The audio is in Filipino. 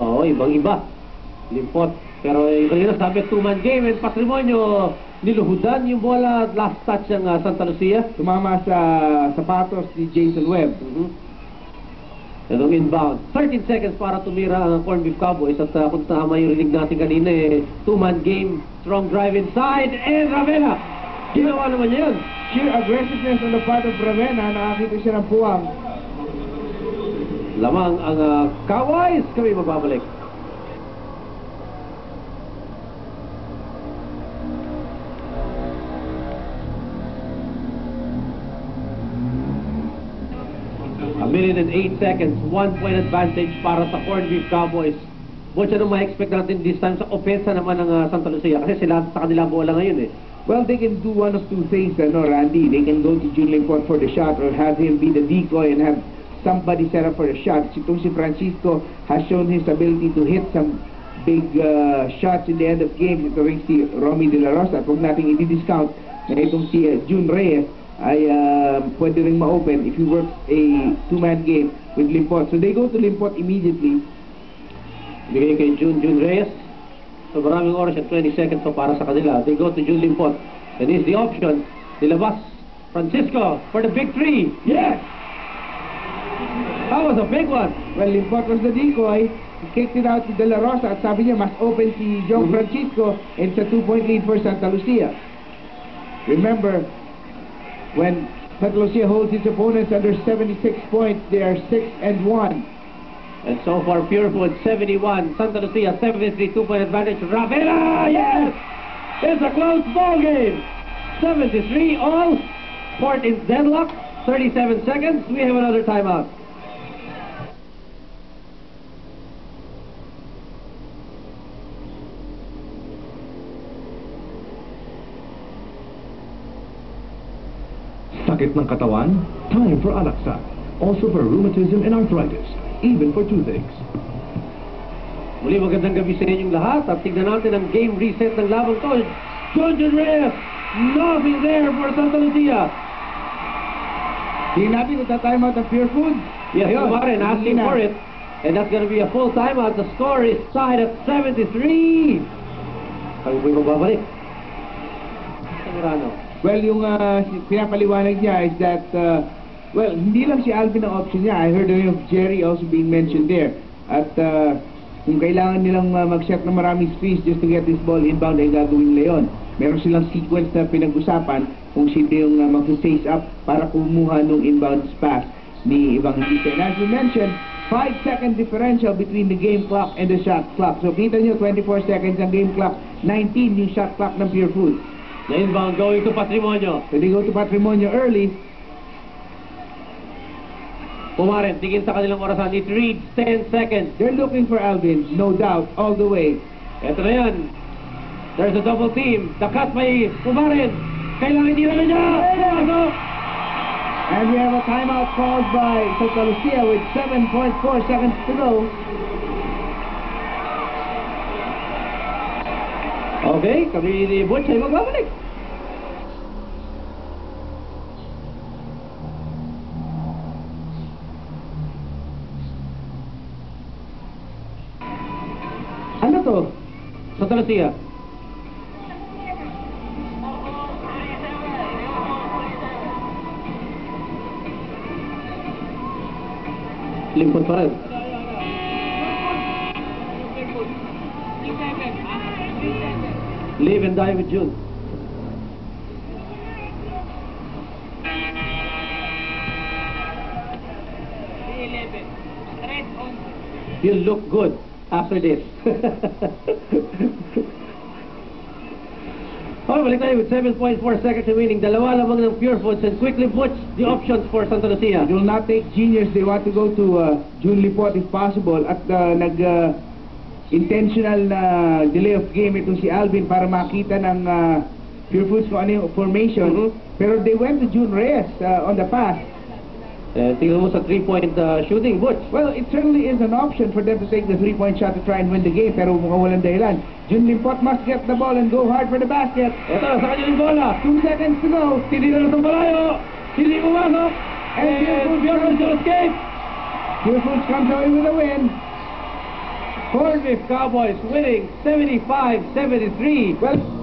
Oo, ibang-iba. Limpot. Pero yung kanina sabi, two-man game and Patrimonio niluhudan yung bola last touch ng Santa Lucia. Tumama sa sapatos ni Jason Webb. Itong inbound. 13 seconds para tumira ang Corned Beef Cowboys. At kung tama yung rinig natin kanina, two-man game, strong drive inside, and Ravena. Ginawa naman niya yun. Sheer aggressiveness on the part of Ravena. Nakakita siya ng puwang. Lamang ang Cowboys. Kami magbabalik. A minute and 8 seconds, 1-point advantage para sa Corned Beef Cowboys. Butch, anong ma-expect natin this time sa opensa naman ng Santa Lucia? Kasi sila sa kanila bola ngayon Well, they can do one of two things, Randy. They can go to June Limpot for the shot or have him be the decoy and have somebody set up for the shot. Si Francisco has shown his ability to hit some big shots in the end of games. Ito rin si Romy De La Rosa. At huwag natin i-discount na itong si June Reyes ay pwede rin ma-open if he works a two-man game with Limpot. So they go to Limpot immediately. Bigay kay June Reyes. So maraming oras at 20 seconds so para sa kanila. They go to June Limpot. And is the option. Nilabas Francisco for the big three. Yes! That was a big one. Well, Limpot was the decoy. He kicked it out to De La Rosa at sabi niya mas open si John Francisco and it's a 2-point lead for Santa Lucia. Remember, when Santa Lucia holds its opponents under 76 points, they are 6-1. And so far, Pure Food 71, Santa Lucia 73, 2-point advantage. Ravena, yes! It's a close ball game. 73 all. Court is deadlock. 37 seconds. We have another timeout. Sakit ng katawan? Time for Alaxac. Also for rheumatism and arthritis. Even for toothaches. Muli magandang gabi sa inyong lahat at tignan natin ang game reset ng labang to. John Reyes, nothing there for Santa Lucia. Tingnan natin ito timeout ng Pure Food. Yes, Kumarin asking for it. And that's going to be a full timeout. The score is tied at 73. Kami po'y magbabalik. Samirano. Well, yung pinapaliwanag niya is that well, hindi lang si Alvin ang option niya. I heard of Jerry also being mentioned there. At kung kailangan nilang mag-shot ng maraming space just to get this ball inbound ay gagawin nila yun. Meron silang sequence na pinag-usapan kung sino yung mag-face up para kumuha ng inbound pass ni Evangelista. And as you mentioned, 5-second differential between the game clock and the shot clock. So kita nyo, 24 seconds ang game clock, 19 yung shot clock ng Pure Food. The inbound going to Patrimonio. So they go to Patrimonio early. Kumarin, tingin sa kanilang orasan. It reads 10 seconds. They're looking for Alvin, no doubt, all the way. Ito na yan. There's a double team. The cut by Kumarin. Kailangan hindi naman niya. And we have a timeout called by Santa Lucia with 7.4 seconds to go. Okay, kami ni Butch ay magbabalik. Ano to? Santa Lucia. Limpot pa rin. Live and die with June. You look good after this. Okay, balik tayo with 7.4 seconds remaining. Dalawa lamang ng Pure Foods and quickly Butch the options for Santa Lucia. It will not take genius. They want to go to June Lipot if possible. At intentional na delay of game itong si Alvin para makita ng Pure Foods kung ano yung formation. Pero they went to June Reyes on the pass. Tingnan mo sa 3-point shooting, Butch. Well, it certainly is an option for them to take the 3-point shot to try and win the game, pero mukhang walang dahilan. June Limpot must get the ball and go hard for the basket. Ito, sa kanya yung bola. 2 seconds to go. Hindi na itong malayo. Hindi pumasok. And Pure Foods will escape. Pure Foods comes away with a win. Corned Beef Cowboys winning 75-73. Well,